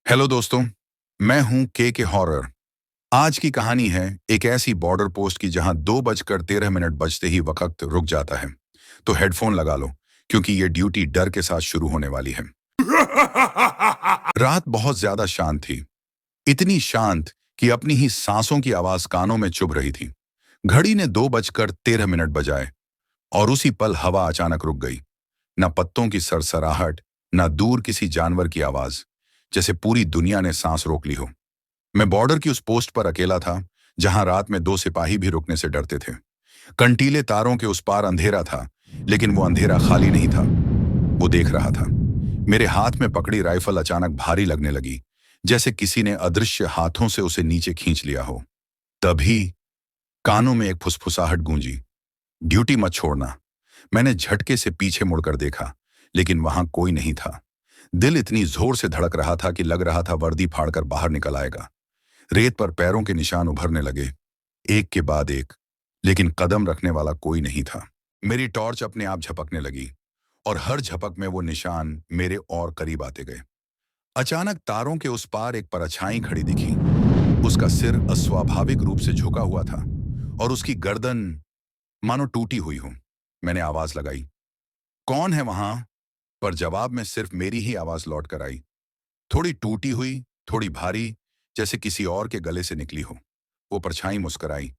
Hello दोस्तों। मैं हूं के हॉरर। आज की कहानी है एक ऐसी बॉर्डर पोस्ट की जहां 2:13 बजते ही वक्त रुक जाता है। तो हेडफोन लगा लो, क्योंकि ये ड्यूटी डर के साथ शुरू होने वाली है। रात बहुत ज्यादा शांत थी। इतनी शांत कि अपनी ही सांसों की आवाज कानों में चुभ रही थी। घड़ी ने 2:13 बजाए और उसी पल हवा अचानक रुक गई। न पत्तों की सरसराहट, न दूर किसी जानवर की आवाज, जैसे पूरी दुनिया ने सांस रोक ली हो। मैं बॉर्डर की उस पोस्ट पर अकेला था, जहां रात में 2 सिपाही भी रुकने से डरते थे। कंटीले तारों के उस पार अंधेरा था, लेकिन वो अंधेरा खाली नहीं था। वो देख रहा था। मेरे हाथ में पकड़ी राइफल अचानक भारी लगने लगी, जैसे किसी ने अदृश्य हाथों से उसे नीचे खींच लिया हो। तभी कानों में एक फुसफुसाहट गूंजी, ड्यूटी मत छोड़ना। मैंने झटके से पीछे मुड़कर देखा, लेकिन वहां कोई नहीं था। दिल इतनी जोर से धड़क रहा था कि लग रहा था वर्दी फाड़कर बाहर निकल आएगा। रेत पर पैरों के निशान उभरने लगे, एक के बाद एक, लेकिन कदम रखने वाला कोई नहीं था। मेरी टॉर्च अपने आप झपकने लगी, और हर झपक में वो निशान मेरे और करीब आते गए। अचानक तारों के उस पार एक परछाई खड़ी दिखी। उसका सिर अस्वाभाविक रूप से झुका हुआ था, और उसकी गर्दन मानो टूटी हुई हो। मैंने आवाज लगाई, कौन है वहां? पर जवाब में सिर्फ मेरी ही आवाज लौट कर आई, थोड़ी टूटी हुई, थोड़ी भारी, जैसे किसी और के गले से निकली हो। वो परछाई मुस्कुराई।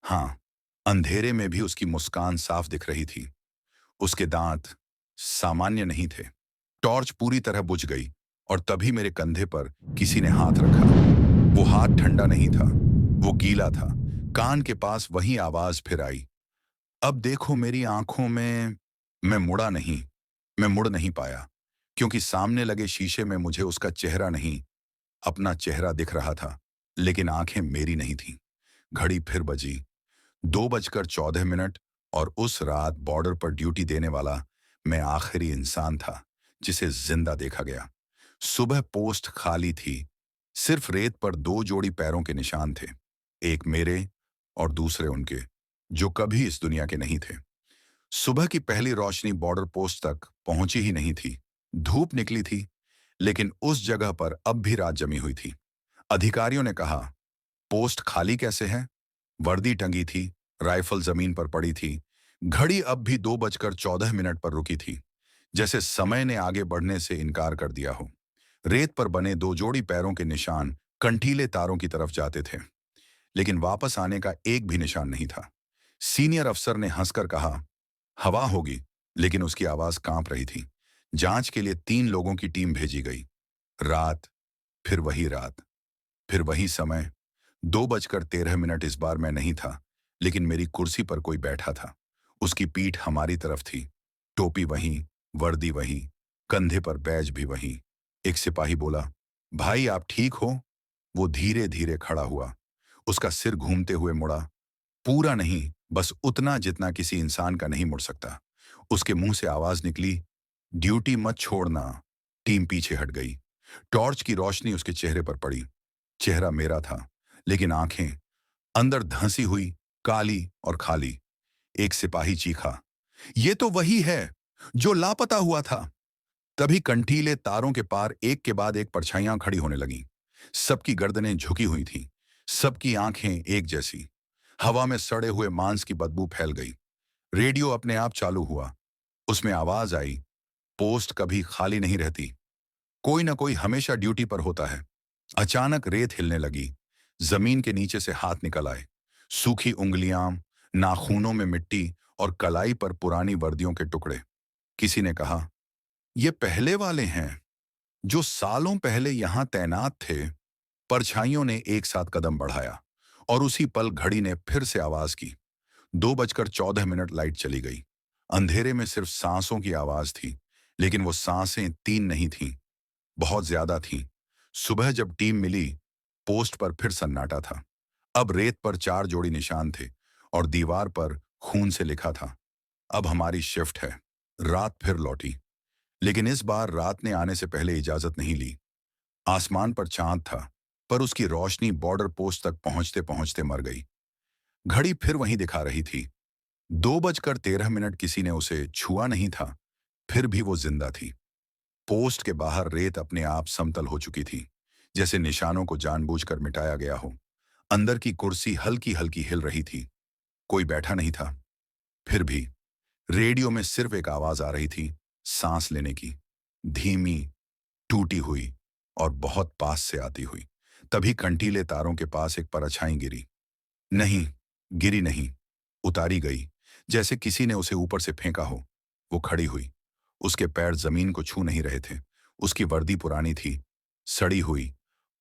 हाँ, अंधेरे में भी उसकी मुस्कान साफ दिख रही थी। उसके दांत सामान्य नहीं थे। टॉर्च पूरी तरह बुझ गई, और तभी मेरे कंधे पर किसी ने हाथ रखा। वो हाथ ठंडा नहीं था, वो गीला था। कान के पास वही आवाज फिर आई, अब देखो मेरी आंखों में। मैं मुड़ा नहीं। मैं मुड़ नहीं पाया, क्योंकि सामने लगे शीशे में मुझे उसका चेहरा नहीं, अपना चेहरा दिख रहा था। लेकिन आंखें मेरी नहीं थीं। घड़ी फिर बजी, 2:14, और उस रात बॉर्डर पर ड्यूटी देने वाला मैं आखिरी इंसान था जिसे जिंदा देखा गया। सुबह पोस्ट खाली थी। सिर्फ रेत पर 2 जोड़ी पैरों के निशान थे, एक मेरे और दूसरे उनके, जो कभी इस दुनिया के नहीं थे। सुबह की पहली रोशनी बॉर्डर पोस्ट तक पहुंची ही नहीं थी। धूप निकली थी, लेकिन उस जगह पर अब भी रात जमी हुई थी। अधिकारियों ने कहा, पोस्ट खाली कैसे है? वर्दी टंगी थी, राइफल जमीन पर पड़ी थी। घड़ी अब भी 2:14 पर रुकी थी, जैसे समय ने आगे बढ़ने से इनकार कर दिया हो। रेत पर बने 2 जोड़ी पैरों के निशान कंठीले तारों की तरफ जाते थे, लेकिन वापस आने का एक भी निशान नहीं था। सीनियर अफसर ने हंसकर कहा, हवा होगी, लेकिन उसकी आवाज कांप रही थी। जांच के लिए 3 लोगों की टीम भेजी गई। रात, फिर वही रात, फिर वही समय। 2:13 इस बार मैं नहीं था, लेकिन मेरी कुर्सी पर कोई बैठा था। उसकी पीठ हमारी तरफ थी, टोपी वहीं, वर्दी वहीं, कंधे पर बैज भी वहीं। एक सिपाही बोला, भाई आप ठीक हो? वो धीरे धीरे खड़ा हुआ। उसका सिर घूमते हुए मुड़ा, पूरा नहीं, बस उतना जितना किसी इंसान का नहीं मुड़ सकता। उसके मुंह से आवाज निकली, ड्यूटी मत छोड़ना। टीम पीछे हट गई। टॉर्च की रोशनी उसके चेहरे पर पड़ी। चेहरा मेरा था, लेकिन आंखें अंदर धंसी हुई, काली और खाली। एक सिपाही चीखा, ये तो वही है जो लापता हुआ था। तभी कंठीले तारों के पार एक के बाद एक परछाइयां खड़ी होने लगीं। सबकी गर्दनें झुकी हुई थीं, सबकी आंखें एक जैसी। हवा में सड़े हुए मांस की बदबू फैल गई। रेडियो अपने आप चालू हुआ। उसमें आवाज आई, पोस्ट कभी खाली नहीं रहती, कोई ना कोई हमेशा ड्यूटी पर होता है। अचानक रेत हिलने लगी। जमीन के नीचे से हाथ निकल आए, सूखी उंगलियां, नाखूनों में मिट्टी, और कलाई पर पुरानी वर्दियों के टुकड़े। किसी ने कहा, ये पहले वाले हैं जो सालों पहले यहां तैनात थे। परछाइयों ने एक साथ कदम बढ़ाया, और उसी पल घड़ी ने फिर से आवाज की। 2:14 लाइट चली गई। अंधेरे में सिर्फ सांसों की आवाज थी, लेकिन वो सांसें 3 नहीं थीं, बहुत ज्यादा थीं। सुबह जब टीम मिली, पोस्ट पर फिर सन्नाटा था। अब रेत पर 4 जोड़ी निशान थे, और दीवार पर खून से लिखा था, अब हमारी शिफ्ट है। रात फिर लौटी, लेकिन इस बार रात ने आने से पहले इजाजत नहीं ली। आसमान पर चांद था, पर उसकी रोशनी बॉर्डर पोस्ट तक पहुंचते पहुंचते मर गई। घड़ी फिर वहीं दिखा रही थी, 2:13 किसी ने उसे छुआ नहीं था, फिर भी वो जिंदा थी। पोस्ट के बाहर रेत अपने आप समतल हो चुकी थी, जैसे निशानों को जानबूझकर मिटाया गया हो। अंदर की कुर्सी हल्की हल्की हिल रही थी। कोई बैठा नहीं था। फिर भी रेडियो में सिर्फ एक आवाज आ रही थी, सांस लेने की, धीमी, टूटी हुई और बहुत पास से आती हुई। तभी कंटीले तारों के पास एक परछाई गिरी। नहीं, गिरी नहीं, उतारी गई, जैसे किसी ने उसे ऊपर से फेंका हो। वो खड़ी हुई। उसके पैर जमीन को छू नहीं रहे थे। उसकी वर्दी पुरानी थी, सड़ी हुई,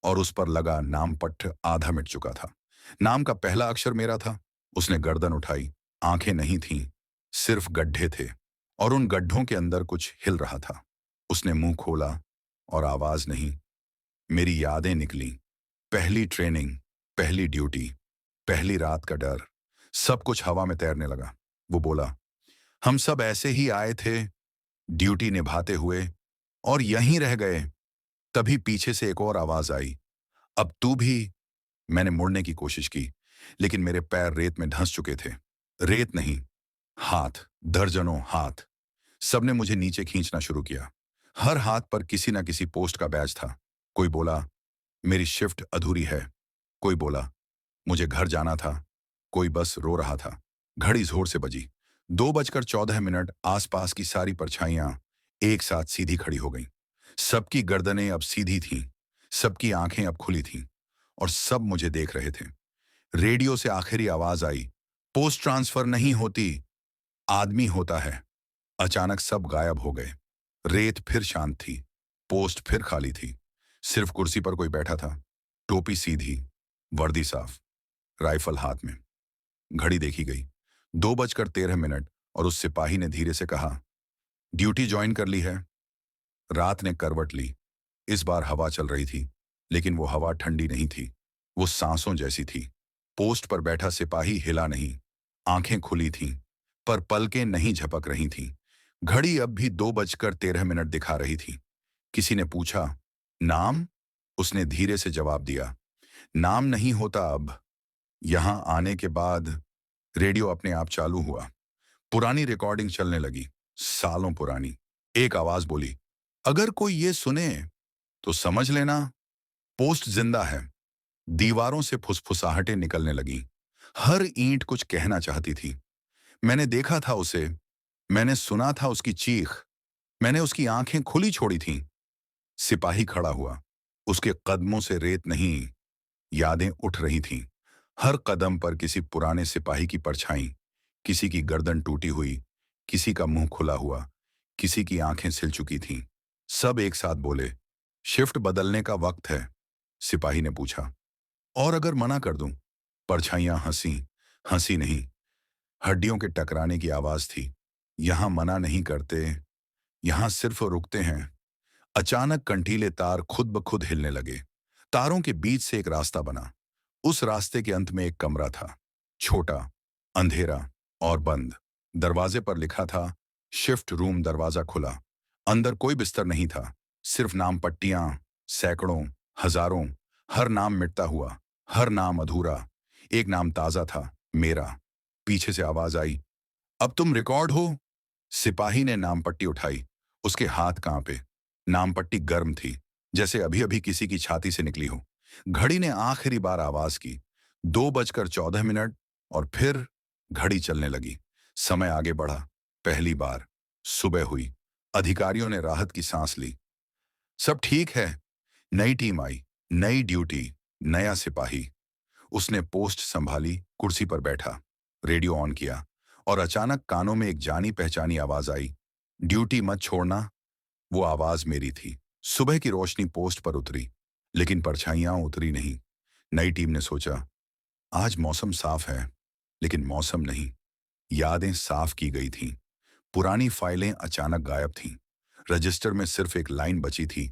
और उस पर लगा नाम पट्ट आधा मिट चुका था। नाम का पहला अक्षर मेरा था। उसने गर्दन उठाई। आंखें नहीं थीं, सिर्फ गड्ढे थे, और उन गड्ढों के अंदर कुछ हिल रहा था। उसने मुंह खोला, और आवाज नहीं, मेरी यादें निकली। पहली ट्रेनिंग, पहली ड्यूटी, पहली रात का डर, सब कुछ हवा में तैरने लगा। वो बोला, हम सब ऐसे ही आए थे, ड्यूटी निभाते हुए, और यहीं रह गए। तभी पीछे से एक और आवाज आई, अब तू भी। मैंने मुड़ने की कोशिश की, लेकिन मेरे पैर रेत में धंस चुके थे। रेत नहीं, हाथ, दर्जनों हाथ। सबने मुझे नीचे खींचना शुरू किया। हर हाथ पर किसी न किसी पोस्ट का बैज था। कोई बोला, मेरी शिफ्ट अधूरी है। कोई बोला, मुझे घर जाना था। कोई बस रो रहा था। घड़ी जोर से बजी। 2:14 आसपास की सारी परछाइयां एक साथ सीधी खड़ी हो गईं। सबकी गर्दनें अब सीधी थीं, सबकी आंखें अब खुली थीं, और सब मुझे देख रहे थे। रेडियो से आखिरी आवाज आई, पोस्ट ट्रांसफर नहीं होती, आदमी होता है। अचानक सब गायब हो गए। रेत फिर शांत थी। पोस्ट फिर खाली थी। सिर्फ कुर्सी पर कोई बैठा था, टोपी सीधी, वर्दी साफ, राइफल हाथ में। घड़ी देखी गई, 2:13, और उस सिपाही ने धीरे से कहा, ड्यूटी ज्वाइन कर ली है। रात ने करवट ली। इस बार हवा चल रही थी, लेकिन वो हवा ठंडी नहीं थी, वो सांसों जैसी थी। पोस्ट पर बैठा सिपाही हिला नहीं। आंखें खुली थीं, पर पलकें नहीं झपक रही थीं। घड़ी अब भी 2:13 दिखा रही थी। किसी ने पूछा, नाम? उसने धीरे से जवाब दिया, नाम नहीं होता अब। यहां आने के बाद रेडियो अपने आप चालू हुआ। पुरानी रिकॉर्डिंग चलने लगी, सालों पुरानी। एक आवाज बोली, अगर कोई ये सुने तो समझ लेना, पोस्ट जिंदा है। दीवारों से फुसफुसाहटें निकलने लगीं। हर ईंट कुछ कहना चाहती थी। मैंने देखा था उसे, मैंने सुना था उसकी चीख, मैंने उसकी आंखें खुली छोड़ी थीं। सिपाही खड़ा हुआ। उसके कदमों से रेत नहीं, यादें उठ रही थीं। हर कदम पर किसी पुराने सिपाही की परछाई, किसी की गर्दन टूटी हुई, किसी का मुंह खुला हुआ, किसी की आंखें सिल चुकी थीं। सब एक साथ बोले, शिफ्ट बदलने का वक्त है। सिपाही ने पूछा, और अगर मना कर दूं? परछाइयां हंसी, हंसी नहीं, हड्डियों के टकराने की आवाज थी। यहां मना नहीं करते, यहां सिर्फ रुकते हैं। अचानक कंटीले तार खुद ब खुद हिलने लगे। तारों के बीच से एक रास्ता बना। उस रास्ते के अंत में एक कमरा था, छोटा, अंधेरा और बंद। दरवाजे पर लिखा था, शिफ्ट रूम। दरवाजा खुला। अंदर कोई बिस्तर नहीं था, सिर्फ नाम पट्टियां, सैकड़ों, हजारों। हर नाम मिटता हुआ, हर नाम अधूरा। एक नाम ताजा था, मेरा। पीछे से आवाज आई, अब तुम रिकॉर्ड हो। सिपाही ने नाम पट्टी उठाई। उसके हाथ कांपे। नाम पट्टी गर्म थी, जैसे अभी अभी किसी की छाती से निकली हो। घड़ी ने आखिरी बार आवाज की, 2:14, और फिर घड़ी चलने लगी। समय आगे बढ़ा। पहली बार सुबह हुई। अधिकारियों ने राहत की सांस ली। सब ठीक है। नई टीम आई, नई ड्यूटी, नया सिपाही। उसने पोस्ट संभाली, कुर्सी पर बैठा, रेडियो ऑन किया, और अचानक कानों में एक जानी पहचानी आवाज आई, ड्यूटी मत छोड़ना। वो आवाज मेरी थी। सुबह की रोशनी पोस्ट पर उतरी, लेकिन परछाइयां उतरी नहीं। नई टीम ने सोचा, आज मौसम साफ है, लेकिन मौसम नहीं। यादें साफ की गई थीं। पुरानी फाइलें अचानक गायब थीं। रजिस्टर में सिर्फ एक लाइन बची थी,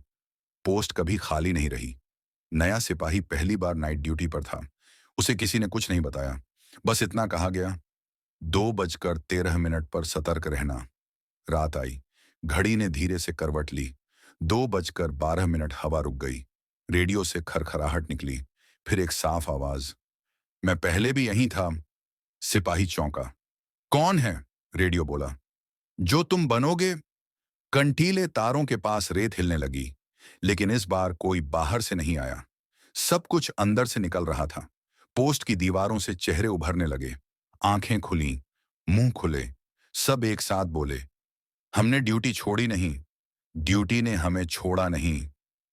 पोस्ट कभी खाली नहीं रही। नया सिपाही पहली बार नाइट ड्यूटी पर था। उसे किसी ने कुछ नहीं बताया, बस इतना कहा गया, 2:13 पर सतर्क रहना। रात आई। घड़ी ने धीरे से करवट ली। 2:12 हवा रुक गई। रेडियो से खरखराहट निकली। फिर एक साफ आवाज, मैं पहले भी यहीं था। सिपाही चौंका। कौन है? रेडियो बोला, जो तुम बनोगे। कंटीले तारों के पास रेत हिलने लगी, लेकिन इस बार कोई बाहर से नहीं आया। सब कुछ अंदर से निकल रहा था। पोस्ट की दीवारों से चेहरे उभरने लगे, आंखें खुली, मुंह खुले। सब एक साथ बोले, हमने ड्यूटी छोड़ी नहीं, ड्यूटी ने हमें छोड़ा नहीं।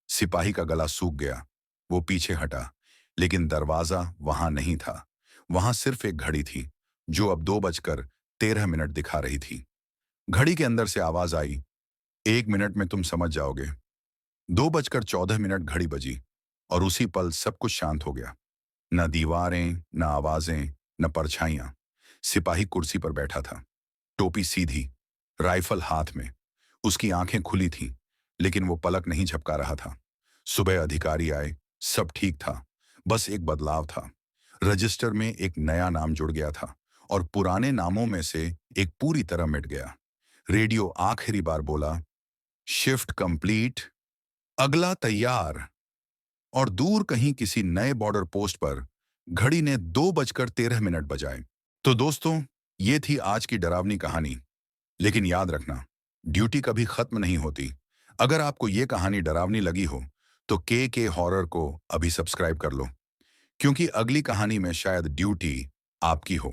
सिपाही का गला सूख गया। वो पीछे हटा, लेकिन दरवाजा वहां नहीं था। वहां सिर्फ एक घड़ी थी, जो अब 2:13 दिखा रही थी। घड़ी के अंदर से आवाज आई, 1 मिनट में तुम समझ जाओगे। 2:14 घड़ी बजी, और उसी पल सब कुछ शांत हो गया। न दीवारें, न आवाजें, न परछाइयां। सिपाही कुर्सी पर बैठा था, टोपी सीधी, राइफल हाथ में। उसकी आंखें खुली थीं, लेकिन वो पलक नहीं झपका रहा था। सुबह अधिकारी आए, सब ठीक था। बस एक बदलाव था। रजिस्टर में एक नया नाम जुड़ गया था, और पुराने नामों में से एक पूरी तरह मिट गया। रेडियो आखिरी बार बोला, शिफ्ट कंप्लीट, अगला तैयार। और दूर कहीं किसी नए बॉर्डर पोस्ट पर घड़ी ने 2:13 बजाए। तो दोस्तों, ये थी आज की डरावनी कहानी। लेकिन याद रखना, ड्यूटी कभी खत्म नहीं होती। अगर आपको ये कहानी डरावनी लगी हो, तो के हॉरर को अभी सब्सक्राइब कर लो, क्योंकि अगली कहानी में शायद ड्यूटी आपकी हो।